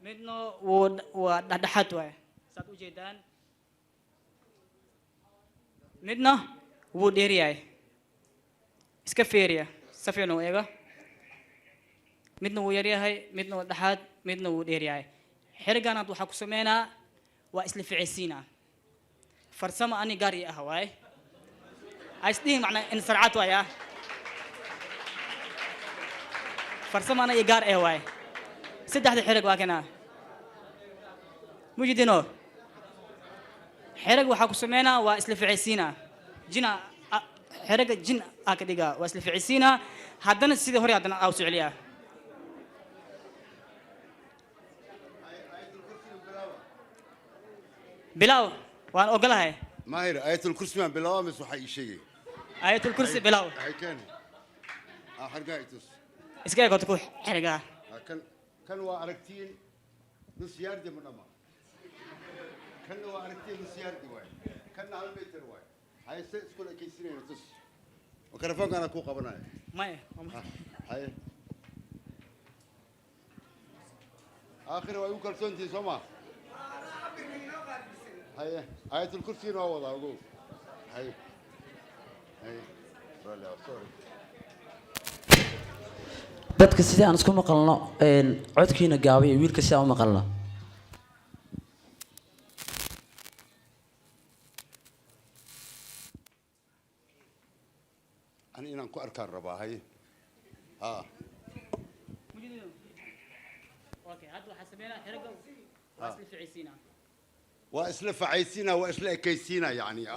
midna waa dhexdhexaad waay saad u jeedaan midna wuu dheer yahay iska feeriya si fiican u eega midna wuu yar yahay midna waa dhexaad midna wuu dheer yahay xirigaanaad waxaa ku sameynaa waa isla ficisiinaa farsamo ani gaar ii ah waay aisdihin macnaa in sarcad waaya farsamo ana ii gaar waay saddexda xirig waa kana mujidino xiriga waxaa ku sameynaa waa isla ficisiinaa jina xiriga jin aa ka dhigaa waa isla ficisiinaa haddana sidii hore haddana aa u soceliyaa bilaw waan ogolahay ماهر آية الكرسي من بلامس وحي شيء آية الكرسي bilaw هاي كان حرقة يتوس iska eego ku xiriga كان واركتين نص ياردي من أما كان واركتين نص ياردي واي كان على المتر واي هاي سكول كيسين يتوس وكرفان أنا كوكا بناي ما هاي آخر واي وكرسون تي سما هاي آية الكرسي نوضع أقول هاي رالي سوري dadka sidii aan isku maqalno codkiina gaabay iyo wiilka sidii aan u maqalno أنا إن أنكو أركان ربا هاي اوكي هذا حسبنا حرقه واصل في عيسينا واسلف عيسينا واسلف كيسينا يعني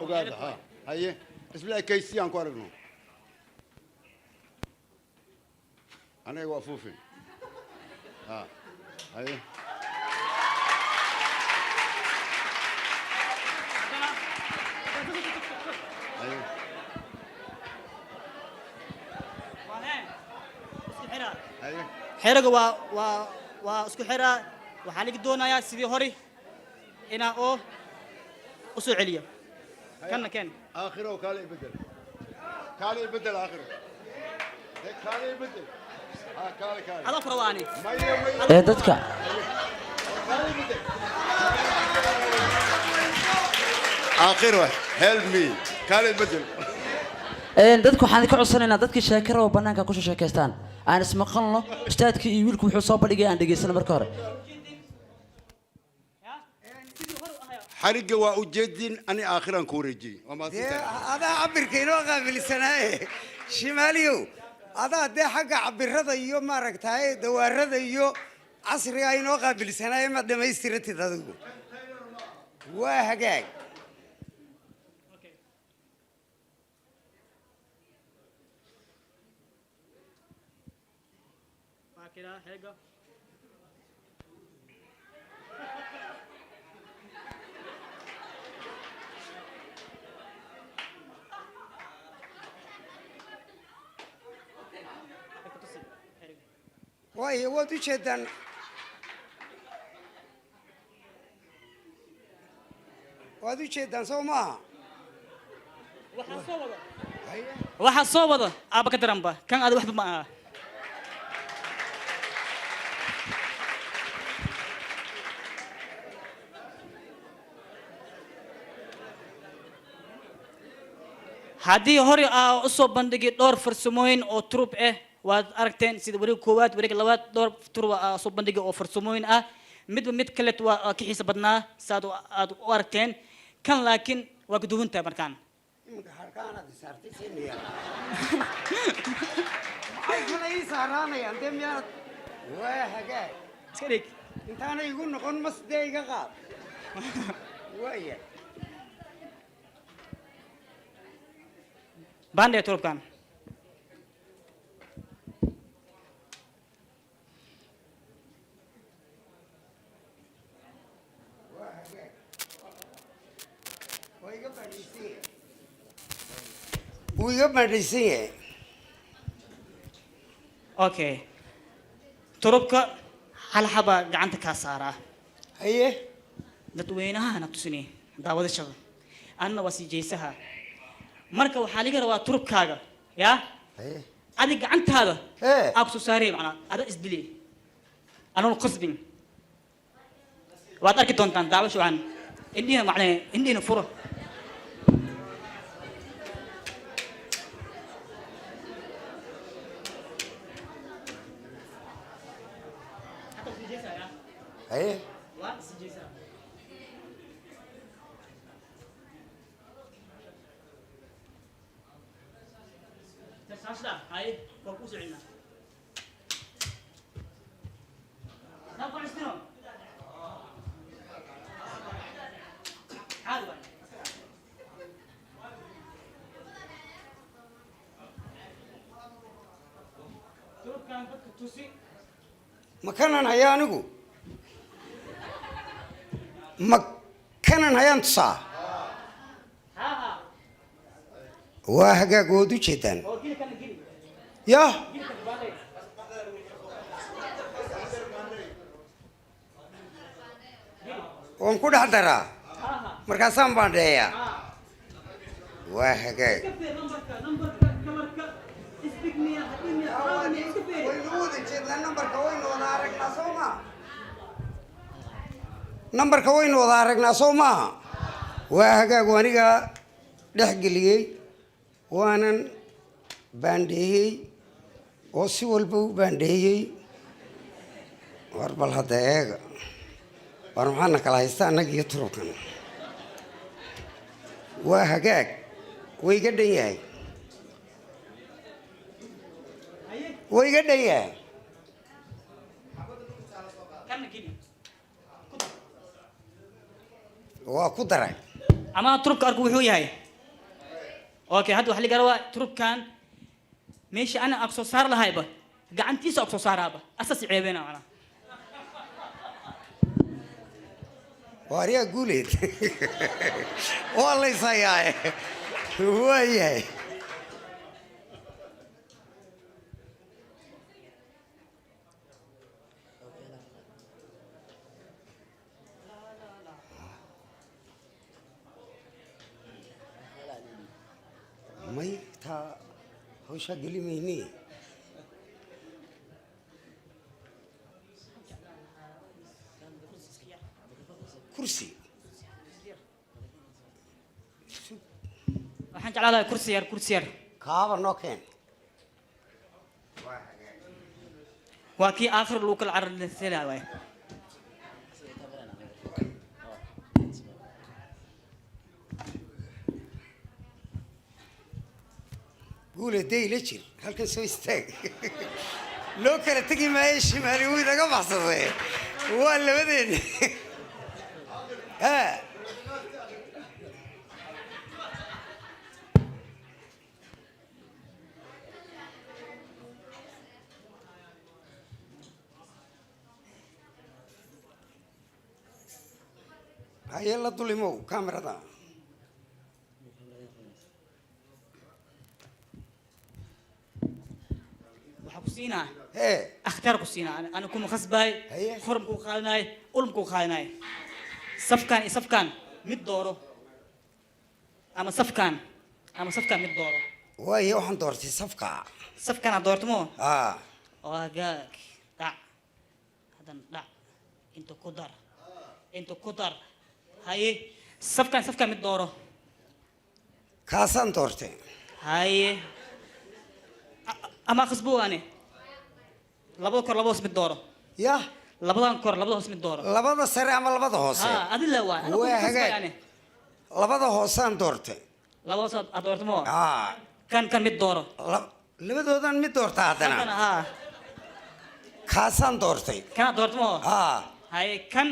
وقال هاي اسلف كيسينا أنكو أركنو أنا وافوفي هاي xiriga waa isku xiraa waxaa laga doonayaa sidii hore inaa oo u soo celiyo kana keen آخره كالي بدل كالي بدل آخره كالي بدل كالي هذا فرواني dadka آخره help me كالي بدل dadku waxaan ka codsanaynaa dadkii sheekara oo banaanka ku sheekaystaan aan ismaqalno ustaadkii iyo wiilku wuxuu soo bandhigay aan dhageysano marka hore حرقة وأجدين أنا آخرا كوريجي هذا عبر كينو قابل سنة شماليو هذا ده حق عبر هذا يوم ما ركتها دوار هذا يوم عصري كينو قابل سنة ما دم يسترت هذا وهجاك كده حاجه واي هو تشدن وادو تشدن سوما waxa soo wada aba ka daranba kan aad waxba ma aha haddii hore aa u soo bandhigay dhowr farsamooyin oo turub ah waad aragteen sida wareeg koowaad wareeg labaad dhowr turub aa soo bandhigay oo farsamooyin ah midba mid kale waa ka xiisa badnaa saad aad u aragteen kan laakiin waa ka duwan tahay markaan iska dhig intaana igu noqon masdee iga qaad waaya bandhe turubkan ويا مدرسية okay turubka hal xaba gacanta ka saara هي dadweynaha na tusini daawadashada anna wasi jeesaha marka waxaa laga rabaa turubkaaga yaa هي adi gacantaada إيه. aad soo saarey macna ada isdili أنا القصبين وأتأكد تونتان دعوة شو عن إندينا معناه إندينا فرة ايه هاي فوكوس عنا نبغى نستلم عادي شوف كان بدك توسي makanan hayaa anigu makanan hayaan tusaa ها waa hagaag wood u jeedaan هو كده كان جري ya كده كان بعدين waan ku dhex daraa ها markaasaan baandheeyaa waa hagaag نمبرك كمرك اسبقني يا حبيبي حاولني اسكفي waynu wada jeednaa nambarka waynu wada aragnaa soo maaha nambarka waynu wada aragnaa soo maaha waa hagaag aniga dhex geliyey waanan baandheeyey oo si walba u baandheeyey war bal hadda eega war maxaana kala haysta annaga iyo turubkan waa hagaag way iga dhan yahay way iga dhan yahay كان جري waa ku daray أما ترك أركو هو ياي أوكي هذا وحلي قروا ترك كان ماشي أنا أقصى صار لهاي به قعنتي سو أقصى صار هذا أساس عيبنا أنا waaryaa guuleed waa layshayaa waayahay may taa hawshaa geli mayne kursi waxaan jeclaan lahaa kursi yar kaaba noo keen waa kii aakhir lagu kala cararlaysiinaa waay guule day la jir halkan soo istaag loo kala tegi maayo shimaali wuu inaga baxsaday waa labadeeni ha haye la dulimow kamerada waxaa ku siinaa hee akhtaar ku siinaa ana kuma khasbaay Haye. xorum ku qaadanaay ulm ku qaadanaay safkaan iyo safkaan mid dooro ama safkaan mid dooro waaye waxaan doortay safka safkaan aad doortamo ah waa gaag dhac hadan dhac inta ku dar haye safkaan mid dooro kaasaan doortay haye ama khasbuwaane labada kor labada hoos mid dooro ya labadan kor labada hoos mid dooro labada sare ama labada hoose ها هذه لا واحد أنا waa كنت hagaag يعني labada hoosaan doortay لا وصل أدورت مو ah كان ميت دورة labadoodan mid doorta أنا haddana ها kaasaan doortay كان أدورت مو ah هاي كان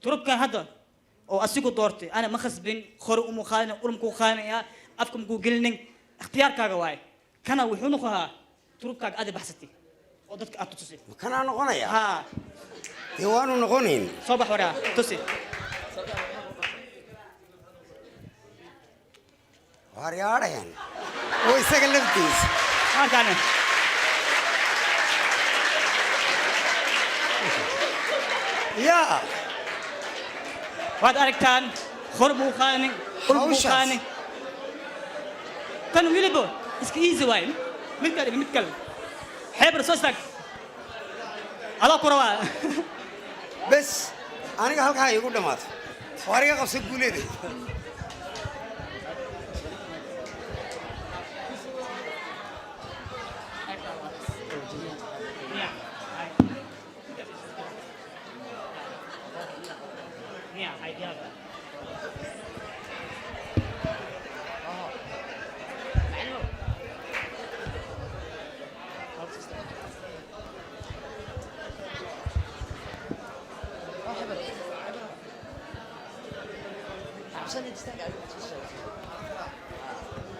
ترب كان هذا أو أسيكو دورتي أنا ما خسبين خور أمو خانة أم كو خانة يا أفكم كو جلنين اختيار كاجواي كان وحنو خها ترب كاج أدي بحثتي ودتك أتوسي makanaa noqonaya ها dee waanu noqonayn صباح ورا توسي waaryaadhayan oo isaga laftiisa ما كان ya waad aragtaan hor buu qaadani ul buu Hawshaas. qaadani kan wilibo iska easy waay mid kale xeebar soo istaag هذا كروان بس أنا قال هاي يقول دمات وارجع قصة قولي دي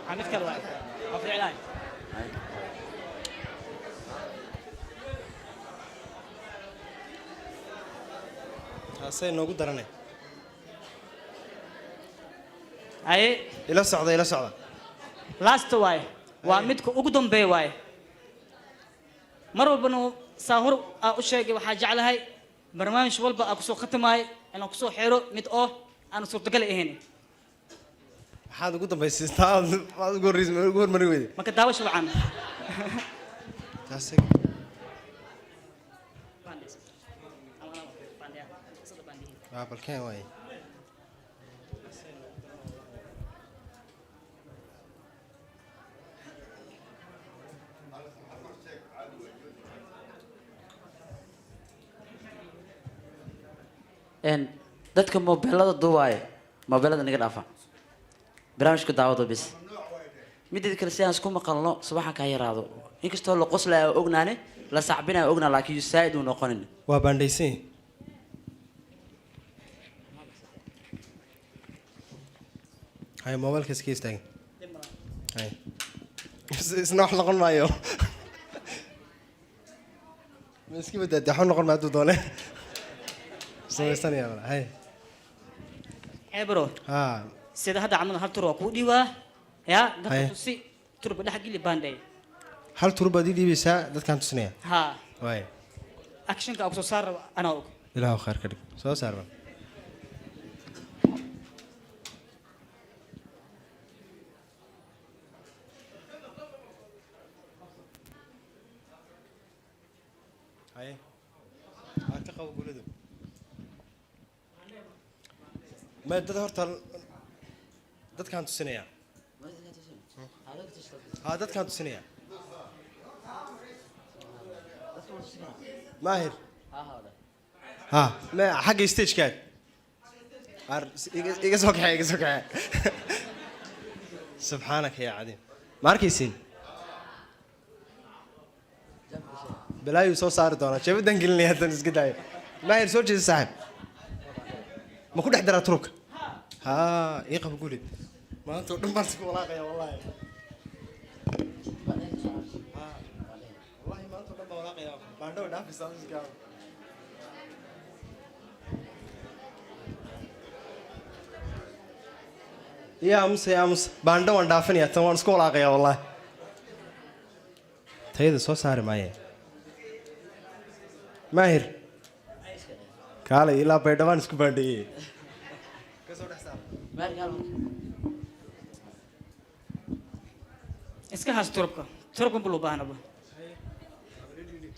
عم يتكلم ما في إعلان هسه نوجود درني أي إلى الصعدة إلى الصعدة لاست واي ومدك أقدم بي واي مرة بنو ساهر أشياء وحاجة على هاي برنامج والبا أكسو ختم هاي أنا أكسو حيرو مد أنا صرت قال إيه هني هذا قلت بس استاذ ما تقول ريزم تقول مريوي ما كداوش وعن تاسك بالكين واي إن دتك موبايلات الدواي موبايلات نقدر أفهم برامجك دعوة بس مدة كريستيان سكون مقالنا صباحا كهيرادو إنك استوى القصة أغناني لا صعبنا أغنى لكن يساعد ونقنن وبانديسي هاي موبايل كيس تاني هاي اسنوح لقون مايو مسكين بدي دحون لقون ما دونه سويستاني يا هاي عبرو ها سيدا هذا عمل هل تروى كودي وا يا هاي. دكتور سي تروى ده حقي اللي باندي هل تربى دي بيسا دت كانت سنية ها واي أكشن كأكسو صار أنا أوك إله خير كده سو ساربا هاي أعتقد أقول له ما دت دت كانت سنية هذا كانت سنية ماهر ها ما حق ستيج كان يقصوك سبحانك يا عظيم ماركيسين بلا يوسف صار دونا شوف دنقلني هذا نسقداي ماهر سوتش صاحب ما كنت احضر اترك ها يقف قولي ما انت دمرتك والله يا والله والله ما انت دمر والله يا ما عنده دافع سامس قال يا امس باندو وندافني اتوان سكول اقيا والله تيد سو ساري ماي ماهر قال الى بيدوان سكو باندي إسكا هاس تربك بلو باهنا با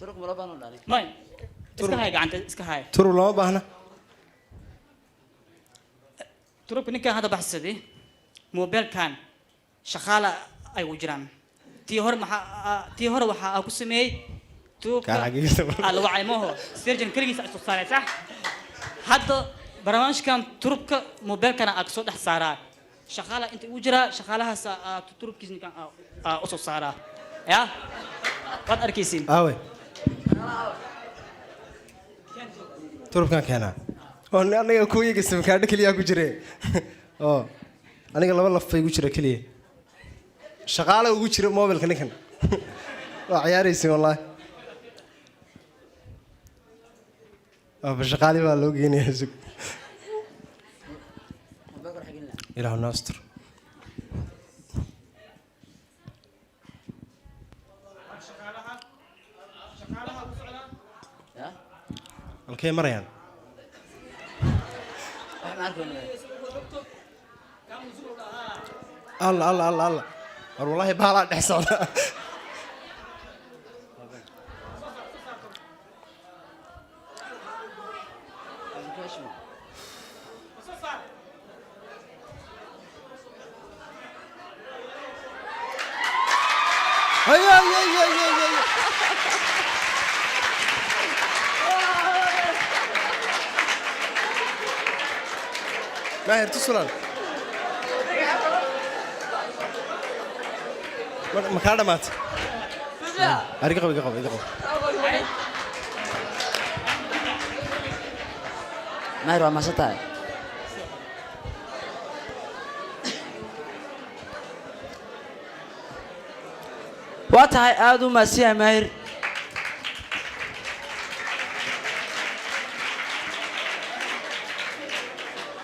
ترك ملابان ولا عليك ماين إسكا هاي قعنت إسكا هاي ترو لو باهنا تربك نكا هذا بحث دي موبايل كان شغالة أي وجران تيهور وحا أكو سمي تو كان حقيقة الوعي ماهو سيرجن كريس أسوساري صح هذا برنامج كان تربك موبايل كان أكسود حسارة شغالة أنت وجرا شغالها تربك كيسني كان أسوسارة يا قد أركيسين اوي ترو كان انا كوي قسم كان كليا ku jire oo aniga laba laf ay ku jira kaliya shaqaale ugu jira mobilka ninkan waa ciyaaraysi wallahi shaqaale baa loo geenayaa sug ilaahu naastur halkee marayaan الله والله بحالا دحسودا هيا هيا هيا هيا ماهر تصلان ما كان مات أريك قوي ماهر waa mahadsan tahay waa tahay aad u mahadsan yahay maahir